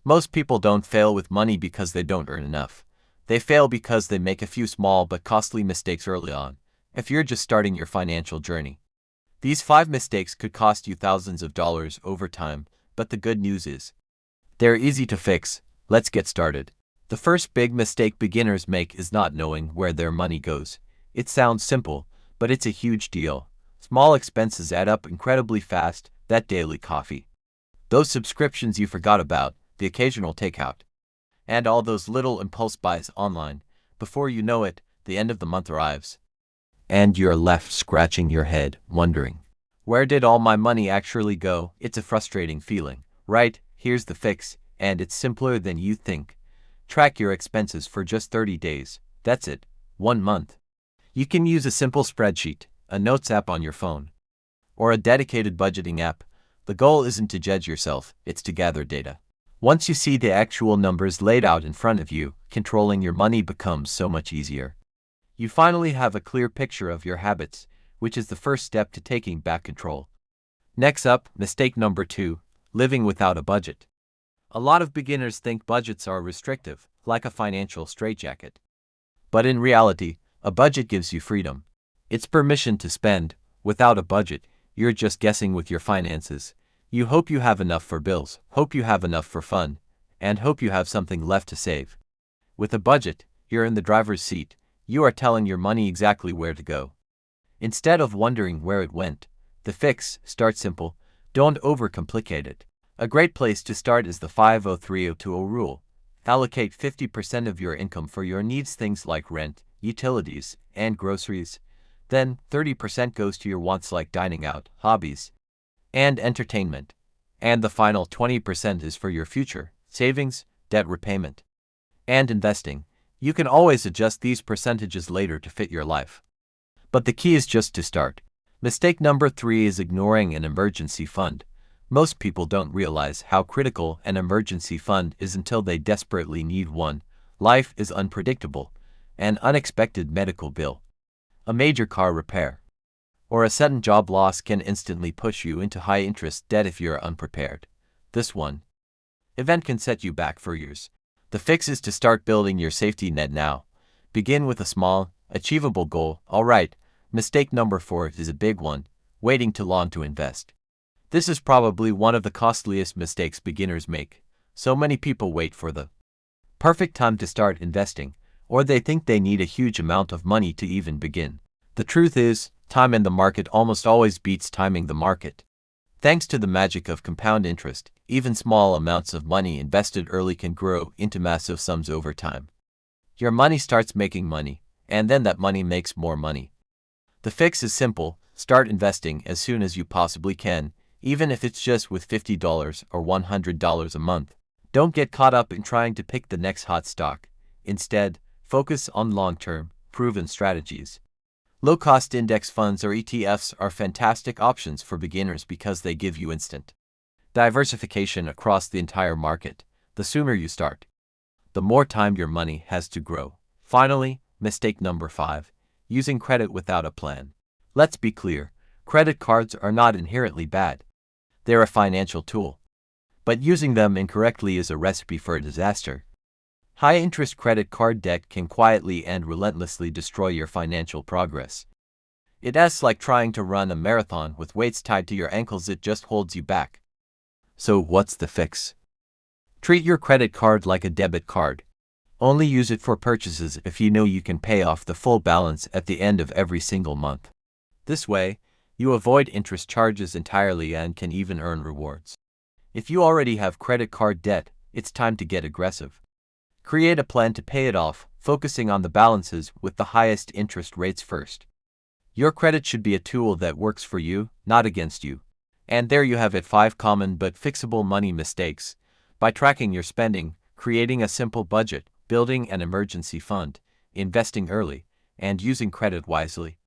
Most people don't fail with money because they don't earn enough. They fail because they make a few small but costly mistakes early on, if you're just starting your financial journey. These 5 mistakes could cost you thousands of dollars over time, but the good news is, they're easy to fix. Let's get started. The first big mistake beginners make is not knowing where their money goes. It sounds simple, but it's a huge deal. Small expenses add up incredibly fast: that daily coffee, those subscriptions you forgot about, the occasional takeout, and all those little impulse buys online. Before you know it, the end of the month arrives, and you're left scratching your head, wondering, where did all my money actually go? It's a frustrating feeling, right? Here's the fix, and it's simpler than you think. Track your expenses for just 30 days. That's it. 1 month. You can use a simple spreadsheet, a notes app on your phone, or a dedicated budgeting app. The goal isn't to judge yourself, it's to gather data. Once you see the actual numbers laid out in front of you, controlling your money becomes so much easier. You finally have a clear picture of your habits, which is the first step to taking back control. Next up, mistake number 2, living without a budget. A lot of beginners think budgets are restrictive, like a financial straitjacket. But in reality, a budget gives you freedom. It's permission to spend. Without a budget, you're just guessing with your finances. You hope you have enough for bills, hope you have enough for fun, and hope you have something left to save. With a budget, you're in the driver's seat. You are telling your money exactly where to go, instead of wondering where it went. The fix: start simple. Don't overcomplicate it. A great place to start is the 5-0-3-0-2-0 rule. Allocate 50% of your income for your needs, things like rent, utilities, and groceries. Then 30% goes to your wants like dining out, hobbies, and entertainment. And the final 20% is for your future, savings, debt repayment, and investing. You can always adjust these percentages later to fit your life, but the key is just to start. Mistake number 3 is ignoring an emergency fund. Most people don't realize how critical an emergency fund is until they desperately need one. Life is unpredictable. An unexpected medical bill, a major car repair, or a sudden job loss can instantly push you into high-interest debt if you're unprepared. This one event can set you back for years. The fix is to start building your safety net now. Begin with a small, achievable goal. Alright, mistake number 4 is a big one: waiting too long to invest. This is probably one of the costliest mistakes beginners make. So many people wait for the perfect time to start investing, or they think they need a huge amount of money to even begin. The truth is, time in the market almost always beats timing the market. Thanks to the magic of compound interest, even small amounts of money invested early can grow into massive sums over time. Your money starts making money, and then that money makes more money. The fix is simple: start investing as soon as you possibly can, even if it's just with $50 or $100 a month. Don't get caught up in trying to pick the next hot stock. Instead, focus on long-term, proven strategies. Low-cost index funds or ETFs are fantastic options for beginners because they give you instant diversification across the entire market. The sooner you start, the more time your money has to grow. Finally, mistake number 5, using credit without a plan. Let's be clear, credit cards are not inherently bad. They're a financial tool, but using them incorrectly is a recipe for a disaster. High-interest credit card debt can quietly and relentlessly destroy your financial progress. It's like trying to run a marathon with weights tied to your ankles. It just holds you back. So what's the fix? Treat your credit card like a debit card. Only use it for purchases if you know you can pay off the full balance at the end of every single month. This way, you avoid interest charges entirely and can even earn rewards. If you already have credit card debt, it's time to get aggressive. Create a plan to pay it off, focusing on the balances with the highest interest rates first. Your credit should be a tool that works for you, not against you. And there you have it: 5 common but fixable money mistakes. By tracking your spending, creating a simple budget, building an emergency fund, investing early, and using credit wisely,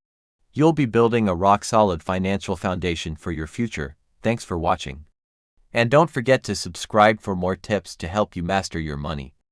you'll be building a rock-solid financial foundation for your future. Thanks for watching. And don't forget to subscribe for more tips to help you master your money.